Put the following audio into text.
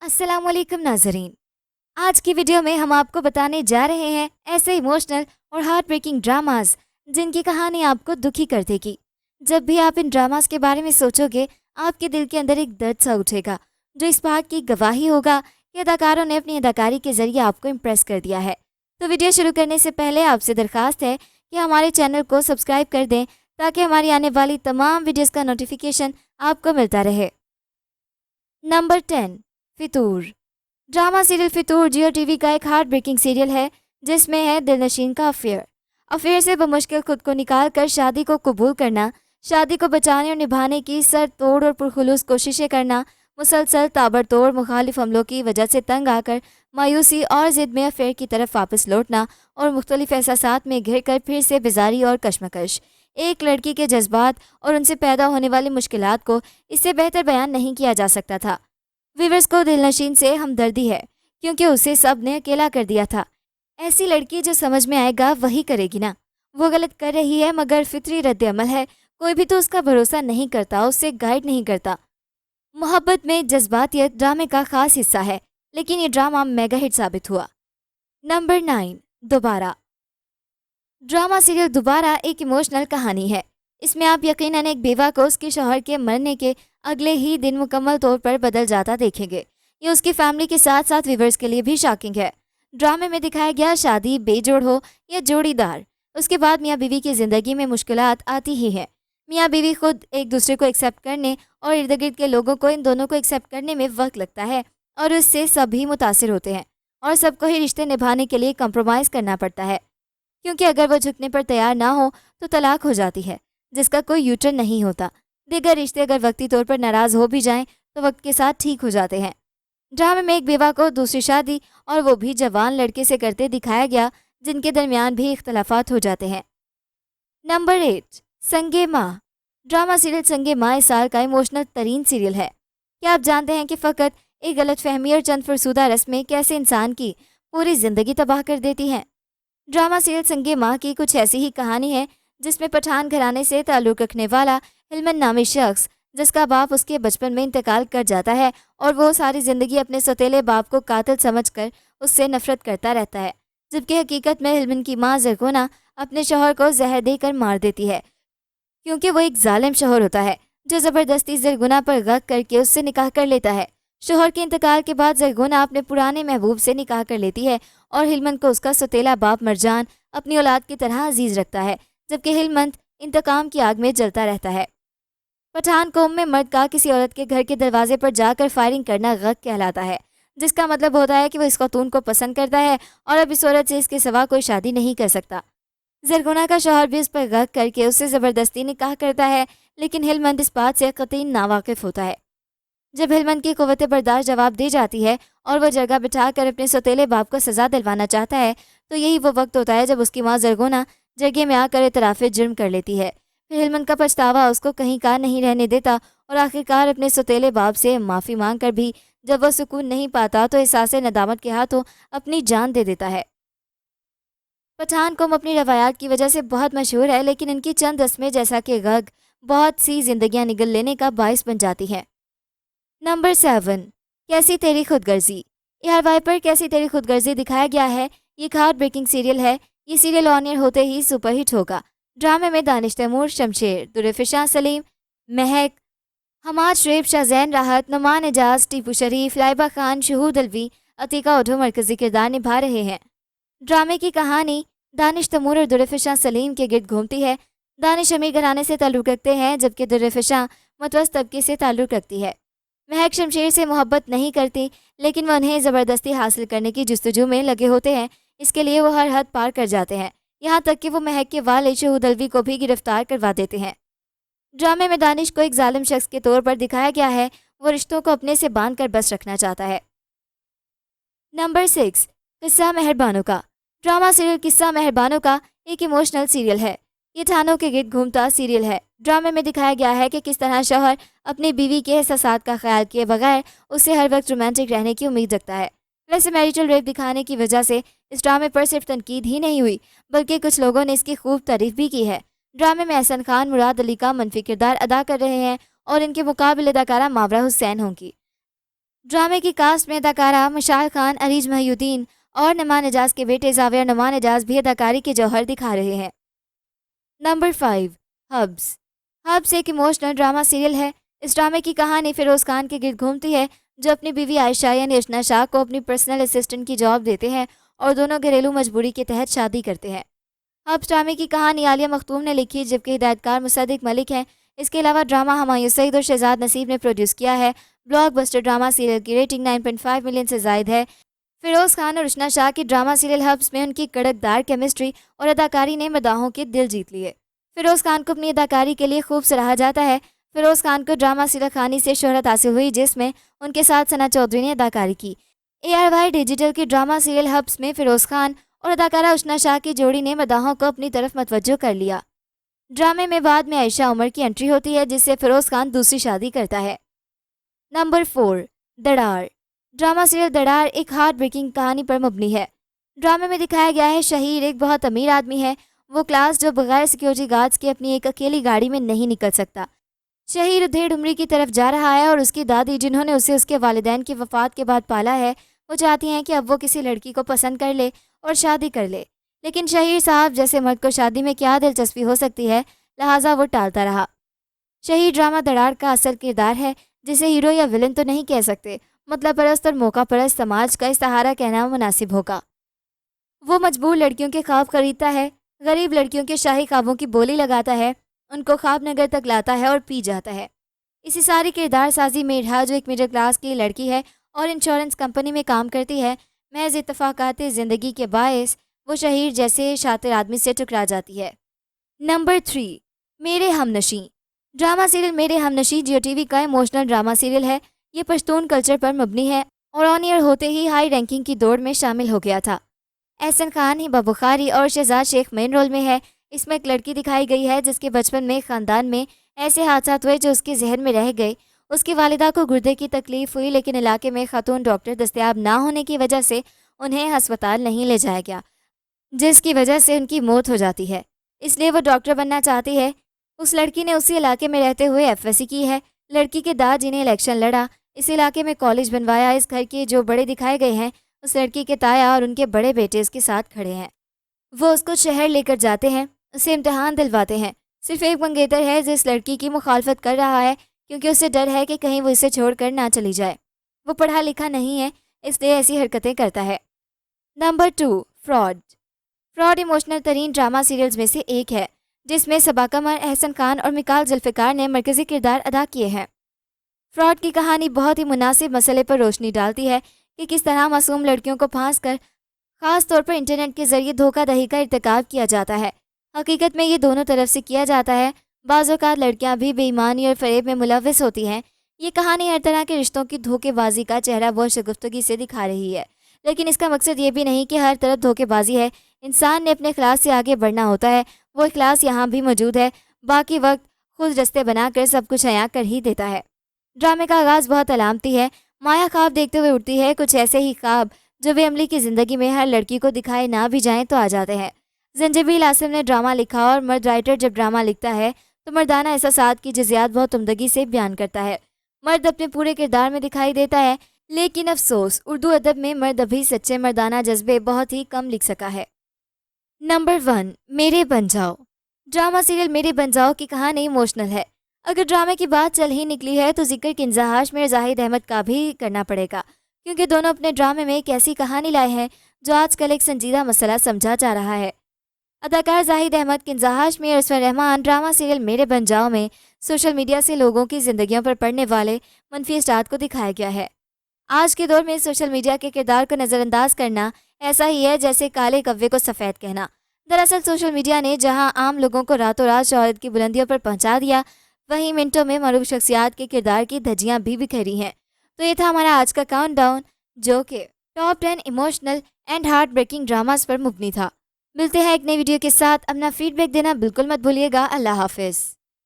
अस्सलाम वालेकुम नाजरीन। आज की वीडियो में हम आपको बताने जा रहे हैं ऐसे इमोशनल और हार्ट ब्रेकिंग ड्रामास जिनकी कहानी आपको दुखी कर देगी। जब भी आप इन ड्रामास के बारे में सोचोगे, आपके दिल के अंदर एक दर्द सा उठेगा, जो इस बात की गवाही होगा कि अदाकारों ने अपनी अदाकारी के जरिए आपको इम्प्रेस कर दिया है। तो वीडियो शुरू करने से पहले आपसे दरख्वास्त है कि हमारे चैनल को सब्सक्राइब कर दें ताकि हमारी आने वाली तमाम वीडियोस का नोटिफिकेशन आपको मिलता रहे। नंबर 10, फितूर। ड्रामा सीरियल फितूर जियो टीवी का एक हार्ट ब्रेकिंग सीरियल है जिसमें है दिलनशीन का अफेयर से बमुश्किल खुद को निकाल कर शादी को कबूल करना, शादी को बचाने और निभाने की सर तोड़ और पुरखुलूस कोशिशें करना, मुसलसल ताबड़तोड़ मुखालिफ हमलों की वजह से तंग आकर मायूसी और ज़िद में अफेयर की तरफ वापस लौटना और मुख्तलिफ एहसासात में घिर कर फिर से बेजारी और कशमकश। एक लड़की के जज्बात और उनसे पैदा होने वाली मुश्किलात को इससे बेहतर बयान नहीं किया जा सकता था। व्यूअर्स को दिलनशीन से हमदर्दी है क्योंकि उसे सब ने अकेला कर दिया था। ऐसी लड़की जो समझ में आएगा वही करेगी ना। वो गलत कर रही है मगर फितरी रद्द-ए-अमल है, कोई भी तो उसका भरोसा नहीं करता, उससे गाइड नहीं करता। मोहब्बत में जज्बातियत ड्रामे का खास हिस्सा है, लेकिन ये ड्रामा मेगा हिट साबित हुआ। नंबर 9, दोबारा। ड्रामा सीरियल दोबारा एक इमोशनल कहानी है। इसमें आप यकीनन एक बेवा को उसके शौहर के मरने के अगले ही दिन मुकम्मल तौर पर बदल जाता देखेंगे। ये उसकी फैमिली के साथ साथ व्यूअर्स के लिए भी शॉकिंग है। ड्रामे में दिखाया गया शादी बेजोड़ हो या जोड़ीदार, उसके बाद मियाँ बीवी की ज़िंदगी में मुश्किलात आती ही हैं। मियाँ बीवी खुद एक दूसरे को एक्सेप्ट करने और इर्द गिर्द के लोगों को इन दोनों को एक्सेप्ट करने में वक्त लगता है और उससे सभी मुतासिर होते हैं और सबको ही रिश्ते निभाने के लिए कंप्रोमाइज़ करना पड़ता है, क्योंकि अगर वो झुकने पर तैयार ना हो तो तलाक हो जाती है जिसका कोई यूटर्न नहीं होता। दीगर रिश्ते अगर वक्ती तौर पर नाराज़ हो भी जाएं तो वक्त के साथ ठीक हो जाते हैं। ड्रामे में एक बेवा को दूसरी शादी और वो भी जवान लड़के से करते दिखाया गया जिनके दरमियान भी इख्तलाफात हो जाते हैं। नंबर 8, संगे माँ। ड्रामा सीरियल संगे माँ इस साल का इमोशनल तरीन सीरियल है। क्या आप जानते हैं कि फ़कत एक गलत फहमी और चंद फरसूदा रस्में कैसे इंसान की पूरी ज़िंदगी तबाह कर देती हैं। ड्रामा सीरियल संगे माँ की कुछ ऐसी ही कहानी है जिसमें पठान घराने से ताल्लुक़ रखने वाला हिलमन नामी शख्स, जिसका बाप उसके बचपन में इंतकाल कर जाता है और वो सारी ज़िंदगी अपने सौतेले बाप को कातिल समझकर उससे नफ़रत करता रहता है, जबकि हकीकत में हिलमन की माँ ज़रगोना अपने शौहर को जहर देकर मार देती है, क्योंकि वो एक जालिम शौहर होता है जो ज़बरदस्ती ज़रगोना पर गग करके उससे निकाह कर लेता है। शौहर के इंतकाल के बाद ज़रगोना अपने पुराने महबूब से निकाह कर लेती है और हिलमन को उसका सौतेला बाप मरजान अपनी औलाद की तरह अजीज़ रखता है, जबकि हिलमन इंतकाम की आग में जलता रहता है। पठान कौम में मर्द का किसी औरत के घर के दरवाजे पर जाकर फायरिंग करना गग कहलाता है, जिसका मतलब होता है कि वो इस खातून को पसंद करता है और अब इस औरत से इसके सिवा कोई शादी नहीं कर सकता। ज़रगोना का शौहर भी उस पर गग करके उससे ज़बरदस्ती निकाह करता है, लेकिन हिलमंद इस बात से कतई नावाकिफ़ होता है। जब हिलमंद की क़ुव्वत बर्दाश्त जवाब दे जाती है और वह जगह बिठा कर अपने सौतेले बाप को सज़ा दिलवाना चाहता है, तो यही वो वक्त होता है जब उसकी माँ ज़रगोना जगह में आकर इतराफ़े जुर्म कर लेती है। फिर हिलमंद का पछतावा उसको कहीं का नहीं रहने देता और आखिरकार अपने सौतेले बाप से माफ़ी मांग कर भी जब वह सुकून नहीं पाता तो एहसास नदामत के हाथों अपनी जान दे देता है। पठान कौम अपनी रवायात की वजह से बहुत मशहूर है, लेकिन इनकी चंद रस्में जैसा कि गग बहुत सी जिंदगियां निगल लेने का बाइस बन जाती हैं। नंबर 7, कैसी तेरी खुदगर्जी। ARY पर कैसी तेरी खुदगर्जी दिखाया गया है। ये एक हार्ट ब्रेकिंग सीरियल है। ये सीरियल ऑन एयर होते ही सुपरहिट होगा। ड्रामे में दानिश तैमूर, शमशेर, दुर्रफ़िशा सलीम, महक, हमाद शरीफ, शाहज़ैन राहत, नुमान एजाज, टीपू शरीफ, लाइबा खान, शहूद अलवी, अतीका ओढो मरकज़ी किरदार निभा रहे हैं। ड्रामे की कहानी दानिश तैमूर और दुर्रफ़िशा सलीम के गिर्द घूमती है। दानिश अमीर घराने से ताल्लुक़ रखते हैं जबकि दुर्रफ़िशा मतवस्त तबके से ताल्लुक़ रखती है। महक शमशेर से मोहब्बत नहीं करती, लेकिन वह उन्हें ज़बरदस्ती हासिल करने की जस्तजू में लगे होते हैं। इसके लिए वो हर हद पार कर जाते हैं, यहाँ तक कि वो महक के वालिद शहूद अलवी को भी गिरफ्तार करवा देते हैं। ड्रामे में दानिश को एक जालिम शख्स के तौर पर दिखाया गया है। वो रिश्तों को अपने से बांध कर बस रखना चाहता है। नंबर 6, किस्सा मेहरबानों का। ड्रामा सीरियल किस्सा मेहरबानों का एक इमोशनल सीरियल है। ये थानों के गिर्द घूमता सीरियल है। ड्रामे में दिखाया गया है कि किस तरह शौहर अपनी बीवी के एहसासात का ख्याल किए बगैर उससे हर वक्त रोमांटिक रहने की उम्मीद रखता है। वैसे मैरिटल रेप दिखाने की वजह से इस ड्रामे पर सिर्फ तनकीद ही नहीं हुई, बल्कि कुछ लोगों ने इसकी खूब तारीफ भी की है। ड्रामे में एहसन खान मुराद अली का मनफी किरदार अदा कर रहे हैं और इनके मुकाबले अदाकारा मावरा हुसैन होंगी। ड्रामे की कास्ट में अदाकारा मशाल खान, अरीज महिउद्दीन और नमान एजाज के बेटे जावियर नमान एजाज भी अदाकारी के जौहर दिखा रहे हैं। नंबर 5, हब्स। हब्स एक इमोशनल ड्रामा सीरियल है। इस ड्रामे की कहानी फिरोज खान के गिर्द घूमती है, जो अपनी बीवी आयशा यानी अर्चना शाह को अपनी पर्सनल असिस्टेंट की जॉब देते हैं और दोनों घरेलू मजबूरी के तहत शादी करते हैं। हब्स ड्रामे की कहानी आलिया मखतूम ने लिखी, जबकि हिदायतकार मुसद्दिक मलिक हैं। इसके अलावा ड्रामा हुमायूं सईद और शहजाद नसीब ने प्रोड्यूस किया है। ब्लॉकबस्टर ड्रामा सीरियल की रेटिंग 9.5 मिलियन से ज़ायद है। फिरोज़ खान और अर्चना शाह की ड्रामा सीरियल हब्स में उनकी कड़कदार केमिस्ट्री और अदाकारी ने मदाहों के दिल जीत लिए। फिरोज़ खान को अपनी अदाकारी के लिए खूब सराहा जाता है। फिरोज़ खान को ड्रामा सीरियल खानी से शोहरत हासिल हुई, जिसमें उनके साथ सना चौधरी ने अदाकारी की। ARY डिजिटल की ड्रामा सीरियल हब्स में फिरोज़ खान और अदाकारा अर्चना शाह की जोड़ी ने मदाहों को अपनी तरफ मतवज्जो कर लिया। ड्रामे में बाद में आयशा उमर की एंट्री होती है, जिससे फिरोज़ खान दूसरी शादी करता है। नंबर 4, दड़ार। ड्रामा सीरियल दड़ार एक हार्ट ब्रेकिंग कहानी पर मबनी है। ड्रामे में दिखाया गया है शहीर एक बहुत अमीर आदमी है, वो क्लास जो बगैर सिक्योरिटी गार्ड्स के अपनी एक अकेली गाड़ी में नहीं निकल सकता। शहीर उधेड़ उम्री की तरफ जा रहा है और उसकी दादी, जिन्होंने उसे उसके वालिदैन की वफ़ात के बाद पाला है, वो चाहती हैं कि अब वो किसी लड़की को पसंद कर ले और शादी कर ले। लेकिन शहीर साहब जैसे मर्द को शादी में क्या दिलचस्पी हो सकती है, लिहाजा वो टालता रहा। शहीर ड्रामा दड़ार का असल किरदार है, जिसे हीरो या विलन तो नहीं कह सकते, मतलब परस्त और मौका परस्त समाज का इस्ताहारा कहना मुनासिब होगा। वो मजबूर लड़कियों के ख्वाब खरीदता है, गरीब लड़कियों के शाही ख्वाबों की बोली लगाता है, उनको ख्वाब नगर तक लाता है और पी जाता है। इसी सारी किरदार साजी मेढ़ा, जो एक मिडिल क्लास की लड़की है और इंश्योरेंस कंपनी में काम करती है, महज इत्तफाकात ज़िंदगी के बायस वो शहीर जैसे शातिर आदमी से टकरा जाती है। नंबर 3, मेरे हमनशी। ड्रामा सीरियल मेरे हमनशी जियो टीवी का इमोशनल ड्रामा सीरियल है। ये पश्तून कल्चर पर मबनी है और ऑन ईयर होते ही हाई रैंकिंग की दौड़ में शामिल हो गया था। एहसन खान, हिबा बुखारी और शहजाद शेख मेन रोल में है। इसमें एक लड़की दिखाई गई है जिसके बचपन में ख़ानदान में ऐसे हादसात हुए जो उसके जहन में रह गए। उसकी वालिदा को गुर्दे की तकलीफ़ हुई, लेकिन इलाके में खातून डॉक्टर दस्तयाब ना होने की वजह से उन्हें हस्पताल नहीं ले जाया गया, जिसकी वजह से उनकी मौत हो जाती है। इसलिए वो डॉक्टर बनना चाहती है। उस लड़की ने उसी इलाके में रहते हुए FSC की है। लड़की के दादा ने इलेक्शन लड़ा, इस इलाके में कॉलेज बनवाया। इस घर के जो बड़े दिखाए गए हैं, उस लड़की के ताया और उनके बड़े बेटे उसके साथ खड़े हैं। वो उसको शहर लेकर जाते हैं, उसे इम्तिहान दिलवाते हैं। सिर्फ एक मंगेतर है जो इस लड़की की मुखालफत कर रहा है, क्योंकि उसे डर है कि कहीं वो इसे छोड़कर ना चली जाए। वो पढ़ा लिखा नहीं है, इसलिए ऐसी हरकतें करता है। Number 2, fraud. फ्रॉड इमोशनल तरीन ड्रामा सीरियल्स में से एक है, जिसमें सबा कमर, एहसन खान और मिकाल जुल्फ़िकार ने मरकज़ी किरदार अदा किए हैं। फ्रॉड की कहानी बहुत ही मुनासिब मसले पर रोशनी डालती है कि किस तरह मासूम लड़कियों को फांस कर ख़ास तौर पर इंटरनेट के ज़रिए धोखाधड़ी का इर्तिकाब किया जाता है। हकीकत में ये दोनों तरफ से किया जाता है। बाज़ औक़ात लड़कियां भी बेईमानी और फ़रेब में मुलव्वस होती हैं। ये कहानी हर तरह के रिश्तों की धोखेबाजी का चेहरा बहुत शगुफ्तगी से दिखा रही है, लेकिन इसका मकसद ये भी नहीं कि हर तरफ धोखेबाजी है। इंसान ने अपने इखलास से आगे बढ़ना होता है। वो इखलास यहाँ भी मौजूद है, बाकी वक्त खुद रस्ते बनाकर सब कुछ अयां कर ही देता है। ड्रामे का आगाज़ बहुत अलामती है। माया ख्वाब देखते हुए उठती है, कुछ ऐसे ही ख्वाब जो वे अमली की ज़िंदगी में हर लड़की को दिखाए ना भी जाएं तो आ जाते हैं। ज़ंजीबील आसिम ने ड्रामा लिखा, और मर्द राइटर जब ड्रामा लिखता है तो मर्दाना एहसासात की जज़ियात बहुत उम्दगी से बयान करता है। मर्द अपने पूरे किरदार में दिखाई देता है, लेकिन अफसोस उर्दू अदब में मर्द अभी सच्चे मर्दाना जज्बे बहुत ही कम लिख सका है। नंबर 1, मेरे बन जाओ। ड्रामा सीरियल मेरे बन जाओ की कहानी इमोशनल है। अगर ड्रामे की बात चल ही निकली है तो जिक्र किंजा हाशमी जाहिद अहमद का भी करना पड़ेगा, क्योंकि दोनों अपने ड्रामे में एक ऐसी कहानी लाए हैं जो आजकल एक संजीदा मसला समझा जा रहा है। अदाकार जाहिद अहमद, किंजा हाशमी और उसफर रहमान ड्रामा सीरियल मेरे बन जाओ में सोशल मीडिया से लोगों की ज़िंदगियों पर पड़ने वाले मनफी असरात को दिखाया गया है। आज के दौर में सोशल मीडिया के किरदार को नज़रअंदाज करना ऐसा ही है जैसे काले कव्वे को सफ़ेद कहना। दरअसल सोशल मीडिया ने जहां आम लोगों को रातों रात शोहरत की बुलंदियों पर पहुंचा दिया, वहीं मिनटों में मरूफ शख्सियात के किरदार की धज्जियां भी बिखेरी हैं। तो ये था हमारा आज का काउंटडाउन, जो कि top 10 emotional and heart breaking dramas पर मुबनी था। मिलते हैं एक नई वीडियो के साथ। अपना फीडबैक देना बिल्कुल मत भूलिएगा। अल्लाह हाफिज़।